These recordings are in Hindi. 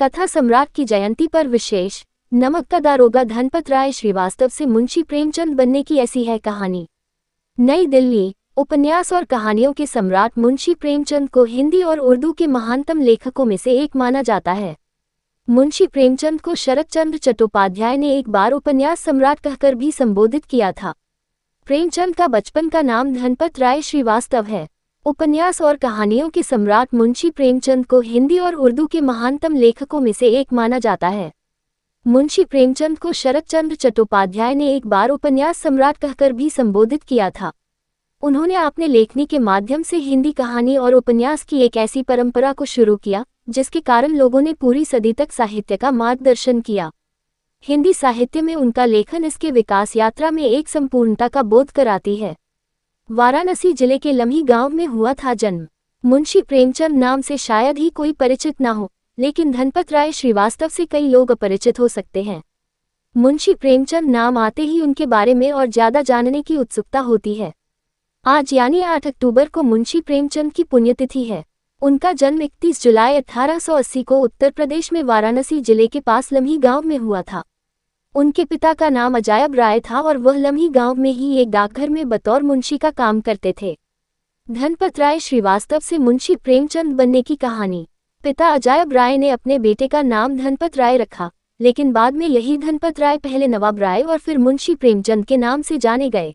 कथा सम्राट की जयंती पर विशेष। नमक का दारोगा धनपत राय श्रीवास्तव से मुंशी प्रेमचंद बनने की ऐसी है कहानी। नई दिल्ली। उपन्यास और कहानियों के सम्राट मुंशी प्रेमचंद को हिंदी और उर्दू के महानतम लेखकों में से एक माना जाता है। मुंशी प्रेमचंद को शरत चंद्र चट्टोपाध्याय ने एक बार उपन्यास सम्राट कहकर भी संबोधित किया था। प्रेमचंद का बचपन का नाम धनपत राय श्रीवास्तव है। उपन्यास और कहानियों के सम्राट मुंशी प्रेमचंद को हिंदी और उर्दू के महानतम लेखकों में से एक माना जाता है। मुंशी प्रेमचंद को शरत चंद्र चट्टोपाध्याय ने एक बार उपन्यास सम्राट कहकर भी संबोधित किया था। उन्होंने अपने लेखनी के माध्यम से हिंदी कहानी और उपन्यास की एक ऐसी परंपरा को शुरू किया जिसके कारण लोगों ने पूरी सदी तक साहित्य का मार्गदर्शन किया। हिंदी साहित्य में उनका लेखन इसके विकास यात्रा में एक संपूर्णता का बोध कराती है। वाराणसी जिले के लम्ही गांव में हुआ था जन्म। मुंशी प्रेमचंद नाम से शायद ही कोई परिचित ना हो, लेकिन धनपत राय श्रीवास्तव से कई लोग अपरिचित हो सकते हैं। मुंशी प्रेमचंद नाम आते ही उनके बारे में और ज्यादा जानने की उत्सुकता होती है। आज यानी 8 अक्टूबर को मुंशी प्रेमचंद की पुण्यतिथि है। उनका जन्म 31 जुलाई 1880 को उत्तर प्रदेश में वाराणसी जिले के पास लम्ही गांव में हुआ था। उनके पिता का नाम अजायब राय था और वह लम्ही गांव में ही एक डाकघर में बतौर मुंशी का काम करते थे। धनपत राय श्रीवास्तव से मुंशी प्रेमचंद बनने की कहानी। पिता अजायब राय ने अपने बेटे का नाम धनपत राय रखा, लेकिन बाद में यही धनपत राय पहले नवाब राय और फिर मुंशी प्रेमचंद के नाम से जाने गए।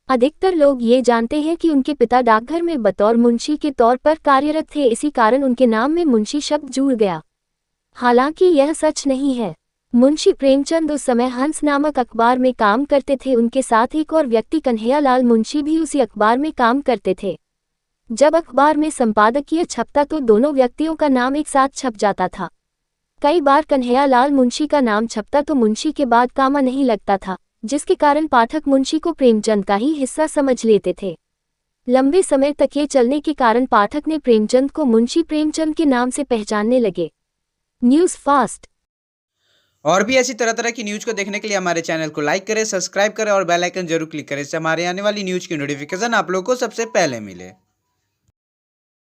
अधिकतर लोग ये जानते हैं कि उनके पिता डाकघर में बतौर मुंशी के तौर पर कार्यरत थे, इसी कारण उनके नाम में मुंशी शब्द जुड़ गया। हालांकि यह सच नहीं है। मुंशी प्रेमचंद उस समय हंस नामक अखबार में काम करते थे। उनके साथ एक और व्यक्ति कन्हैया लाल मुंशी भी उसी अखबार में काम करते थे। जब अखबार में संपादकीय छपता तो दोनों व्यक्तियों का नाम एक साथ छप जाता था। कई बार कन्हैया लाल मुंशी का नाम छपता तो मुंशी के बाद कामा नहीं लगता था, जिसके कारण पाठक मुंशी को प्रेमचंद का ही हिस्सा समझ लेते थे। लंबे समय तक ये चलने के कारण पाठक ने प्रेमचंद को मुंशी प्रेमचंद के नाम से पहचानने लगे। News fast. और भी ऐसी तरह तरह की न्यूज़ को देखने के लिए हमारे चैनल को लाइक करें, सब्सक्राइब करें और बेल आइकन जरूर क्लिक करें। इससे हमारे आने वाली न्यूज़ की नोटिफिकेशन आप लोगों को सबसे पहले मिले।